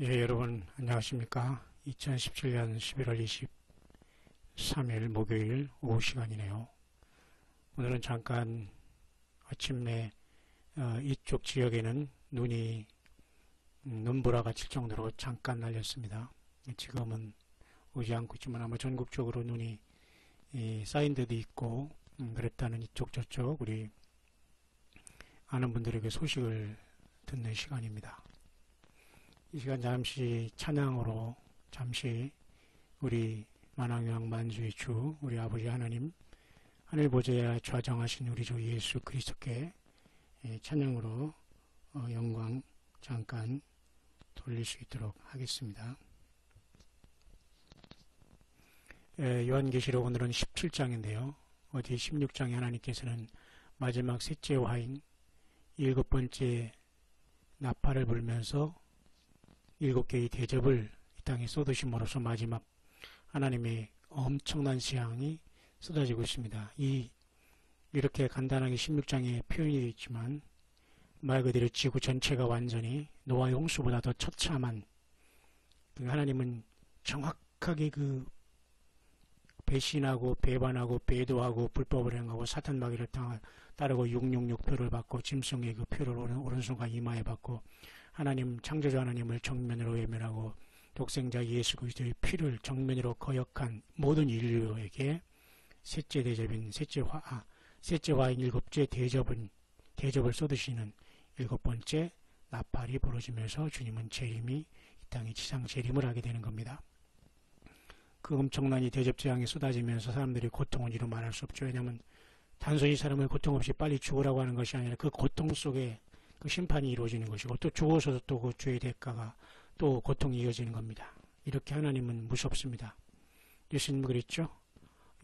예, 여러분 안녕하십니까. 2017년 11월 23일 목요일 오후 시간이네요. 오늘은 잠깐 아침내 이쪽 지역에는 눈이 눈보라가 칠 정도로 잠깐 날렸습니다. 지금은 오지 않고 있지만 아마 전국적으로 눈이 쌓인 데도 있고 그랬다는 이쪽 저쪽 우리 아는 분들에게 소식을 듣는 시간입니다. 이 시간 잠시 찬양으로 잠시 우리 만왕왕 만주의 주 우리 아버지 하나님 하늘 보좌에 좌정하신 우리 주 예수 그리스도께 찬양으로 영광 잠깐 돌릴 수 있도록 하겠습니다. 요한계시록 오늘은 17장인데요. 어디 16장에 하나님께서는 마지막 셋째 화인 일곱 번째 나팔을 불면서 일곱 개의 대접을 이 땅에 쏟으심으로써 마지막 하나님의 엄청난 재앙이 쏟아지고 있습니다. 이렇게 간단하게 16장에 표현이 되어 있지만 말 그대로 지구 전체가 완전히 노아의 홍수보다 더 처참한 하나님은 정확하게 배신하고 배반하고 배도하고 불법을 행하고 사탄 마귀를 따르고 666표를 받고 짐승의 그 표를 오른손과 이마에 받고 하나님 창조주 하나님을 정면으로 외면하고 독생자 예수 그리스도의 피를 정면으로 거역한 모든 인류에게 셋째 대접인 셋째 화인 일곱째 대접을 쏟으시는 일곱 번째 나팔이 부러지면서 주님은 재림이 이 땅에 지상 재림을 하게 되는 겁니다. 그 엄청난 이 대접 재앙이 쏟아지면서 사람들이 고통은 이루 말할 수 없죠. 왜냐하면 단순히 사람을 고통 없이 빨리 죽으라고 하는 것이 아니라 그 고통 속에 그 심판이 이루어지는 것이고 또 죽어서도 또 그 죄의 대가가 또 고통이 이어지는 겁니다. 이렇게 하나님은 무섭습니다. 예수님은 그랬죠.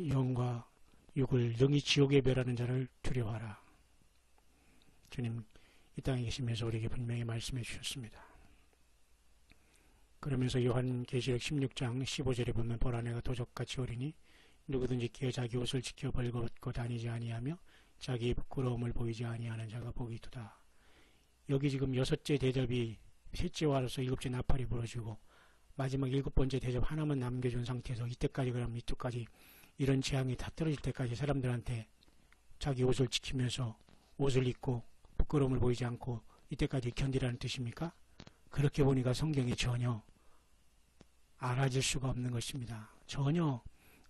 영과 육을 능히 지옥에 멸하는 자를 두려워하라. 주님 이 땅에 계시면서 우리에게 분명히 말씀해 주셨습니다. 그러면서 요한계시록 16장 15절에 보면 보라 내가 도적같이 오리니 누구든지 기어 자기 옷을 지켜 벌거벗고 다니지 아니하며 자기의 부끄러움을 보이지 아니하는 자가 복이 있도다. 여기 지금 여섯째 대접이 셋째 와로서 일곱째 나팔이 부러지고 마지막 일곱 번째 대접 하나만 남겨준 상태에서 이때까지 그럼 이때까지 이런 재앙이 다 떨어질 때까지 사람들한테 자기 옷을 지키면서 옷을 입고 부끄러움을 보이지 않고 이때까지 견디라는 뜻입니까? 그렇게 보니까 성경이 전혀 알아질 수가 없는 것입니다. 전혀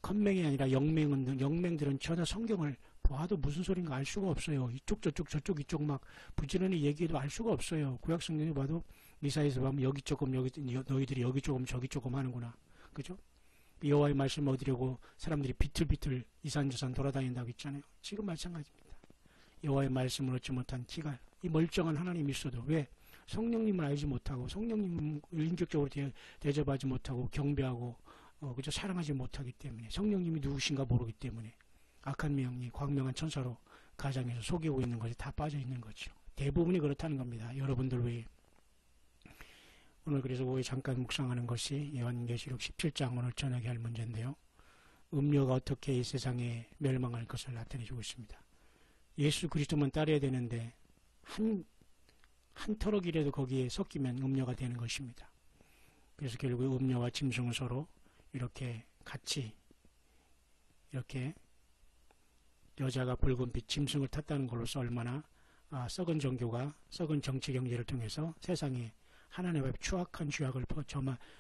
컴맹이 아니라 영맹들은 전혀 성경을 봐도 무슨 소린가 알 수가 없어요. 이쪽 저쪽 이쪽 막 부지런히 얘기해도 알 수가 없어요. 구약 성경에 봐도 미사에서 보면 여기 조금 너희들이 여기 조금 저기 조금 하는구나. 그죠? 여호와의 말씀을 얻으려고 사람들이 비틀비틀 이산저산 돌아다닌다고 했잖아요. 지금 마찬가지입니다. 여호와의 말씀을 얻지 못한 기갈, 이 멀쩡한 하나님이 있어도 왜 성령님을 알지 못하고 성령님을 인격적으로 대접하지 못하고 경배하고 그저 사랑하지 못하기 때문에 성령님이 누구신가 모르기 때문에 악한 명이 광명한 천사로 가장에서 속이고 있는 것이 다 빠져 있는 거죠. 대부분이 그렇다는 겁니다. 여러분들 외에. 오늘 그래서 오후에 잠깐 묵상하는 것이 요한계시록 17장 오늘 저녁에 할 문제인데요. 음료가 어떻게 이 세상에 멸망할 것을 나타내주고 있습니다. 예수 그리스도만 따라야 되는데 한 터럭이라도 거기에 섞이면 음료가 되는 것입니다. 그래서 결국 음료와 짐승은 서로 이렇게 같이 이렇게 여자가 붉은 빛 짐승을 탔다는 걸로서 얼마나 썩은 종교가 썩은 정치 경제를 통해서 세상에 하나님의 추악한 죄악을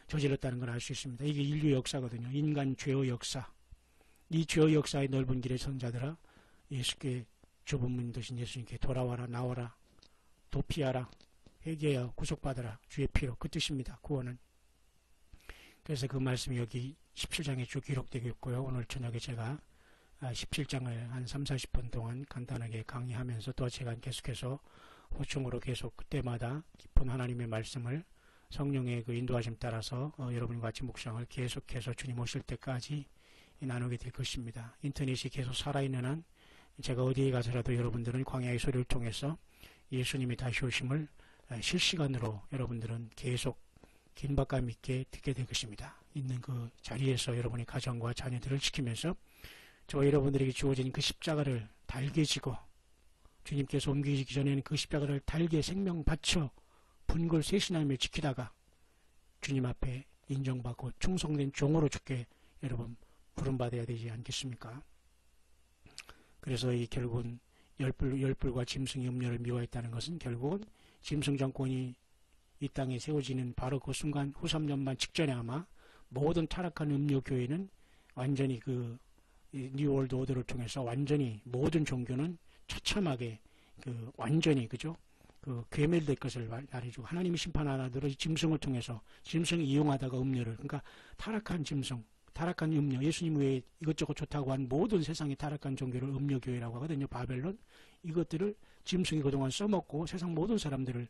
저질렀다는 걸 알 수 있습니다. 이게 인류 역사거든요. 인간 죄의 역사. 이 죄의 역사의 넓은 길의 선자들아 예수께 좁은 문 되신 예수님께 돌아와라 나와라 도피하라 회개하여 구속받아라 주의 피로 그 뜻입니다. 구원은. 그래서 그 말씀이 여기 17장에 쭉 기록되고 있고요. 오늘 저녁에 제가 17장을 한 30-40분 동안 간단하게 강의하면서 또 제가 계속해서 호충으로 계속 그때마다 깊은 하나님의 말씀을 성령의 그 인도하심 따라서 여러분과 같이 묵상을 계속해서 주님 오실 때까지 나누게 될 것입니다. 인터넷이 계속 살아있는 한 제가 어디에 가서라도 여러분들은 광야의 소리를 통해서 예수님이 다시 오심을 실시간으로 여러분들은 계속 긴박감 있게 듣게 될 것입니다. 있는 그 자리에서 여러분의 가정과 자녀들을 지키면서 저와 여러분들에게 주어진 그 십자가를 달게 지고 주님께서 옮기시기 전에는 그 십자가를 달게 생명 바쳐 분골 쇄신하며 지키다가 주님 앞에 인정받고 충성된 종으로 주께 여러분 부름받아야 되지 않겠습니까? 그래서 이 결국은 열불과 짐승의 음료를 미워했다는 것은 결국은 짐승 정권이 이 땅에 세워지는 바로 그 순간 후 3년만 직전에 아마 모든 타락한 음료 교회는 완전히 그 뉴월드 오더를 통해서 완전히 모든 종교는 처참하게 그 완전히 그죠? 그 괴멸될 것을 말해주고 하나님이 심판하나더러 짐승을 통해서 짐승이 이용하다가 음료를 그러니까 타락한 짐승 타락한 음료 예수님 외에 이것저것 좋다고 한 모든 세상의 타락한 종교를 음료교회라고 하거든요. 바벨론 이것들을 짐승이 그동안 써먹고 세상 모든 사람들을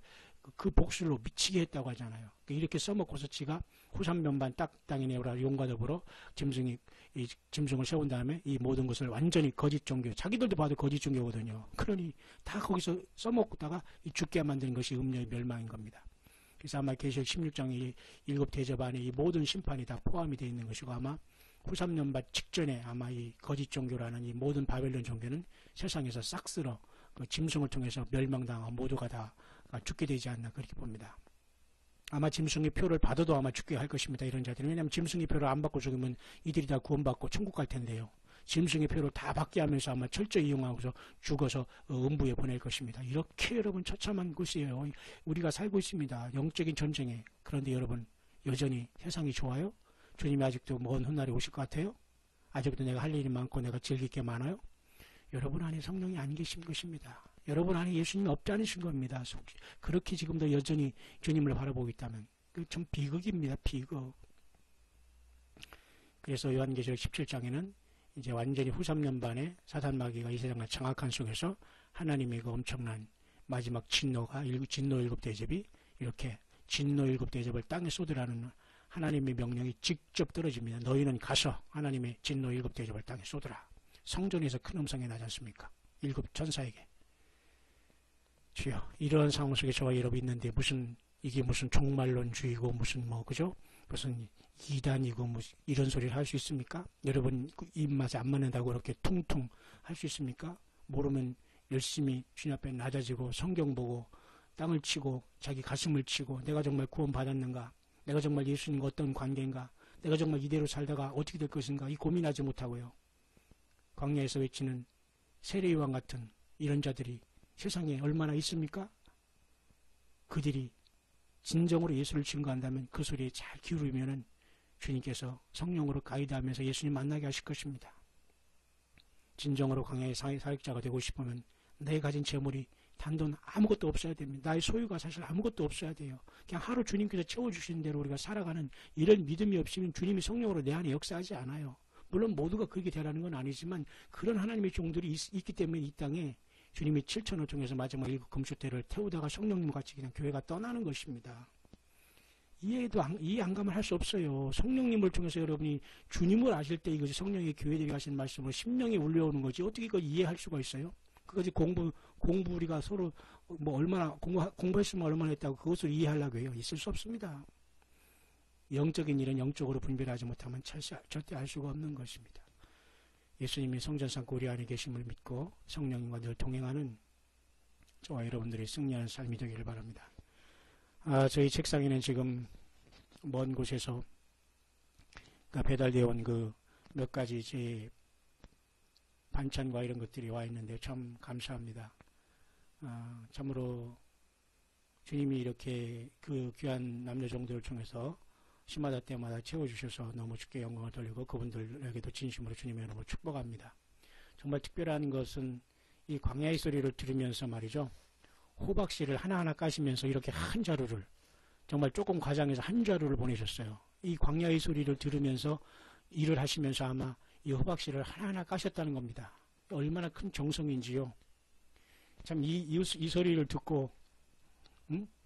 그 복술로 미치게 했다고 하잖아요. 이렇게 써먹고서 지가 후삼면반 땅에 내오라 용과 더불어 짐승을 세운 다음에 이 모든 것을 완전히 거짓 종교 자기들도 봐도 거짓 종교거든요. 그러니 다 거기서 써먹다가 죽게 만드는 것이 음료의 멸망인 겁니다. 그래서 아마 계시록 16장의 7대접 안에 이 모든 심판이 다 포함이 되어 있는 것이고 아마 후 3년반 직전에 아마 이 거짓 종교라는 이 모든 바벨론 종교는 세상에서 싹 쓸어 그 짐승을 통해서 멸망당하고 모두가 다 죽게 되지 않나 그렇게 봅니다. 아마 짐승의 표를 받아도 아마 죽게 할 것입니다. 이런 자들은. 왜냐하면 짐승의 표를 안 받고 죽으면 이들이 다 구원받고 천국 갈 텐데요. 짐승의 표를 다 받게 하면서 아마 철저히 이용하고서 죽어서 음부에 보낼 것입니다. 이렇게 여러분 처참한 곳이에요. 우리가 살고 있습니다. 영적인 전쟁에. 그런데 여러분 여전히 세상이 좋아요? 주님이 아직도 먼 훗날에 오실 것 같아요? 아직도 내가 할 일이 많고 내가 즐길 게 많아요? 여러분 안에 성령이 안 계신 것입니다. 여러분 안에 예수님이 없지 않으신 겁니다. 그렇게 지금도 여전히 주님을 바라보고 있다면 그 좀 비극입니다. 비극. 그래서 요한계시록 17장에는 이제 완전히 후 3년 반에 사단 마귀가 이 세상을 장악한 속에서 하나님의 그 엄청난 마지막 진노 7대접이 이렇게 진노 7대접을 땅에 쏟으라는 하나님의 명령이 직접 떨어집니다. 너희는 가서 하나님의 진노 7대접을 땅에 쏟으라. 성전에서 큰 음성이 나지 않습니까? 7 천사에게. 주여, 이러한 상황 속에 저와 여러분이 있는데 이게 무슨 종말론주의고 무슨 그죠? 무슨 이단이고 이런 소리를 할 수 있습니까? 여러분 입맛에 안 맞는다고 그렇게 퉁퉁 할 수 있습니까? 모르면 열심히 주님 앞에 낮아지고 성경 보고 땅을 치고 자기 가슴을 치고 내가 정말 구원 받았는가? 내가 정말 예수님과 어떤 관계인가? 내가 정말 이대로 살다가 어떻게 될 것인가? 이 고민하지 못하고요. 광야에서 외치는 세례요한 같은 이런 자들이 세상에 얼마나 있습니까? 그들이 진정으로 예수를 증거한다면 그 소리에 잘 기울이면은 주님께서 성령으로 가이드하면서 예수님 만나게 하실 것입니다. 진정으로 광야의 사역자가 되고 싶으면 내 가진 재물이 단돈 아무것도 없어야 됩니다. 나의 소유가 사실 아무것도 없어야 돼요. 그냥 하루 주님께서 채워주시는 대로 우리가 살아가는 이런 믿음이 없으면 주님이 성령으로 내 안에 역사하지 않아요. 물론 모두가 그렇게 되라는 건 아니지만 그런 하나님의 종들이 있기 때문에 이 땅에 주님이 7천을 통해서 마지막 7 금수대를 태우다가 성령님 같이 그냥 교회가 떠나는 것입니다. 이해 안감을 할 수 없어요. 성령님을 통해서 여러분이 주님을 아실 때 이것이 성령의 교회들이 하신 말씀으로 심령에 울려오는 거지 어떻게 이걸 이해할 수가 있어요? 그것이 공부 우리가 서로 얼마나 공부했으면 얼마나 했다고 그것을 이해하려고 해요. 있을 수 없습니다. 영적인 일은 영적으로 분별하지 못하면 절대 알 수가 없는 것입니다. 예수님이 성전 삼고 우리 안에 계심을 믿고 성령님과 늘 동행하는 저와 여러분들이 승리하는 삶이 되기를 바랍니다. 저희 책상에는 지금 먼 곳에서 배달되어 온 그 몇 가지 제 반찬과 이런 것들이 와 있는데 참 감사합니다. 참으로 주님이 이렇게 그 귀한 남녀 종들을 통해서 시마다 때마다 채워주셔서 너무 주께 영광을 돌리고 그분들에게도 진심으로 주님의 이름으로 축복합니다. 정말 특별한 것은 이 광야의 소리를 들으면서 말이죠. 호박씨를 하나하나 까시면서 이렇게 한 자루를 정말 조금 과장해서 한 자루를 보내셨어요. 이 광야의 소리를 들으면서 일을 하시면서 아마 이 호박씨를 하나하나 까셨다는 겁니다. 얼마나 큰 정성인지요. 참 이 소리를 듣고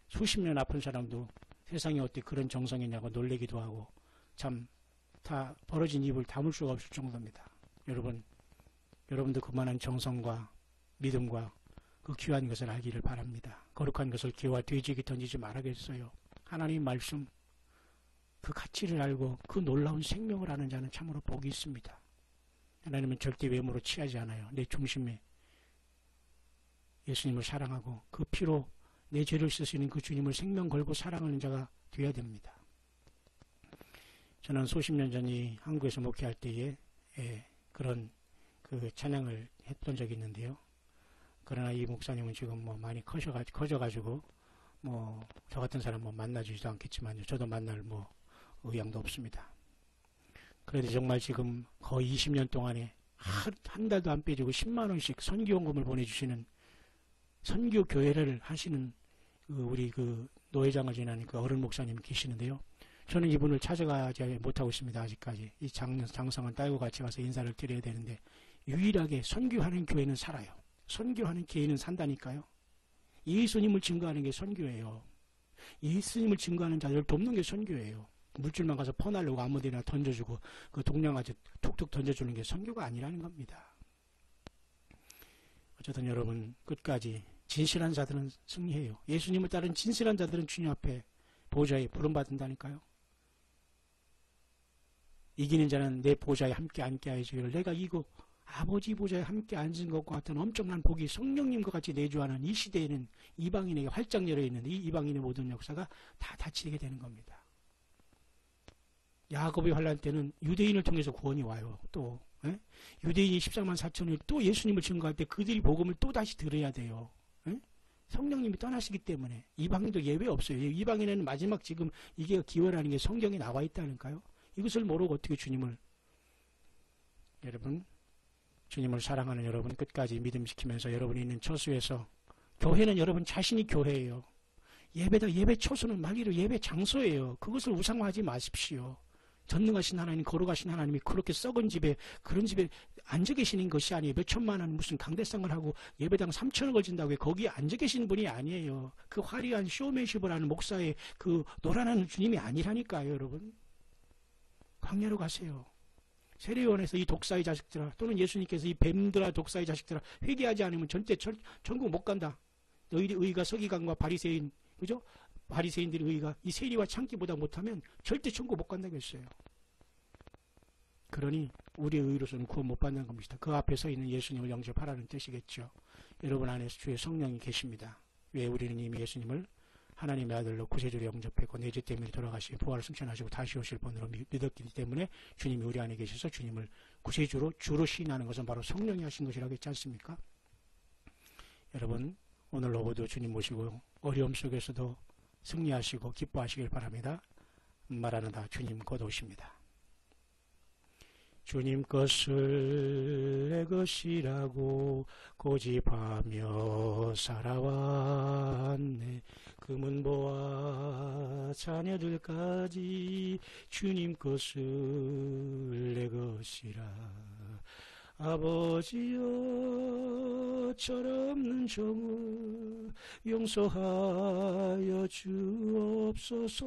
수십 년 아픈 사람도 세상에 어떻게 그런 정성이냐고 놀래기도 하고 참 다 벌어진 입을 다물 수가 없을 정도입니다. 여러분도 그만한 정성과 믿음과 그 귀한 것을 알기를 바랍니다. 거룩한 것을 개와 돼지에게 던지지 말아야겠어요. 하나님 말씀 그 가치를 알고 그 놀라운 생명을 아는 자는 참으로 복이 있습니다. 하나님은 절대 외모로 취하지 않아요. 내 중심에 예수님을 사랑하고 그 피로 내 죄를 쓰시는 그 주님을 생명 걸고 사랑하는 자가 되어야 됩니다. 저는 수십 년 전에 한국에서 목회할 때에 그런 그 찬양을 했던 적이 있는데요. 그러나 이 목사님은 지금 뭐 많이 커져가지고 뭐 저 같은 사람 뭐 만나주지도 않겠지만요. 저도 만날 뭐 의향도 없습니다. 그래도 정말 지금 거의 20년 동안에 한 달도 안 빼주고 10만 원씩 선교원금을 보내주시는 선교 교회를 하시는 우리 그 노회장을 지나는 그 어른 목사님 계시는데요. 저는 이분을 찾아가지 못하고 있습니다. 아직까지. 이 장성한 딸과 같이 가서 인사를 드려야 되는데 유일하게 선교하는 교회는 살아요. 선교하는 교회는 산다니까요. 예수님을 증거하는 게 선교예요. 예수님을 증거하는 자들을 돕는 게 선교예요. 물줄만 가서 퍼나르고 아무데나 던져주고 그 동량아지 툭툭 던져주는 게 선교가 아니라는 겁니다. 어쨌든 여러분 끝까지 진실한 자들은 승리해요. 예수님을 따른 진실한 자들은 주님 앞에 보좌에 부름받는다니까요. 이기는 자는 내 보좌에 함께 앉게 하여 주기를. 내가 이거 아버지 보좌에 함께 앉은 것과 같은 엄청난 복이 성령님과 같이 내주하는 이 시대에는 이방인에게 활짝 열어있는 이 이방인의 모든 역사가 다 닫히게 되는 겁니다. 야곱의 환란 때는 유대인을 통해서 구원이 와요. 또 유대인이 14만 4천을 또 예수님을 증거할 때 그들이 복음을 또 다시 들어야 돼요. 성령님이 떠나시기 때문에 이방인도 예외 없어요. 이방인에는 마지막 지금 이게 기원하는 게 성경에 나와 있다니까요. 이것을 모르고 어떻게 여러분 주님을 사랑하는 여러분 끝까지 믿음시키면서 여러분이 있는 처소에서 교회는 여러분 자신이 교회예요. 예배 처소는 말 그대로 예배 장소예요. 그것을 우상화하지 마십시오. 전능하신 하나님, 거룩하신 하나님이 그렇게 썩은 집에 그런 집에 앉아 계시는 것이 아니에요. 몇 천만 원 무슨 강대상을 하고 예배당 3천억을 준다고 거기에 앉아 계시는 분이 아니에요. 그 화려한 쇼맨십을 하는 목사의 그 노란하는 주님이 아니라니까요. 여러분 광야로 가세요. 세례요한에서 이 독사의 자식들아, 또는 예수님께서 이 뱀들아 독사의 자식들아 회개하지 않으면 절대 천국 못 간다. 너희의 의가 서기관과 바리새인, 그죠? 바리새인들의 의가 이 세리와 창기보다 못하면 절대 천국 못 간다고 했어요. 그러니 우리의 의로서는 구원 못 받는 겁니다. 그 앞에 서 있는 예수님을 영접하라는 뜻이겠죠. 여러분 안에 주의 성령이 계십니다. 왜 우리는 이미 예수님을 하나님의 아들로 구세주로 영접했고 내 죄 때문에 돌아가시고 부활을 승천하시고 다시 오실 분으로 믿었기 때문에 주님이 우리 안에 계셔서 주님을 구세주로 주로 시인하는 것은 바로 성령이 하신 것이라고 했지 않습니까? 여러분 오늘 오후도 주님 모시고 어려움 속에서도 승리하시고 기뻐하시길 바랍니다. 말하는다 주님 곧 오십니다. 주님 것을 내 것이라고 고집하며 살아왔네. 금은보와 자녀들까지 주님 것을 내 것이라. 아버지여 철없는 종을 용서하여 주옵소서.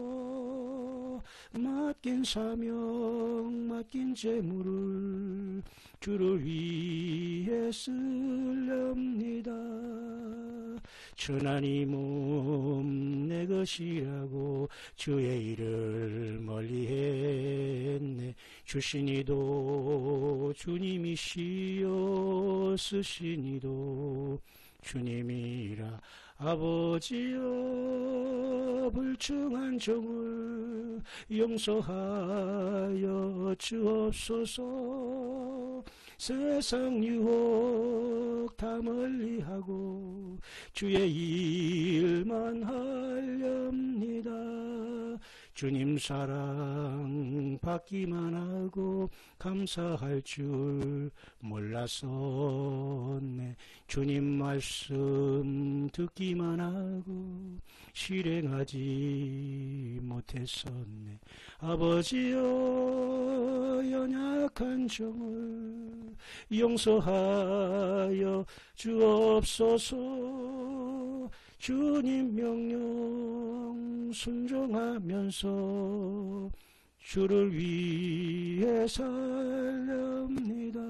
맡긴 사명 맡긴 재물을 주를 위해 쓰렵니다. 천하니 몸 내 것이라고 주의 일을 멀리했네. 주시니도 주님이시여 쓰시니도 주님이라. 아버지여 불충한 종을 용서하여 주옵소서. 세상 유혹 다 멀리하고 주의 일만 하렵니다. 주님 사랑 받기만 하고 감사할 줄 몰랐었네. 주님 말씀 듣기만 하고 실행하지 못했었네. 아버지여 연약한 종을 용서하여 주옵소서. 주님 명령 순종하면서 주를 위해 살렵니다.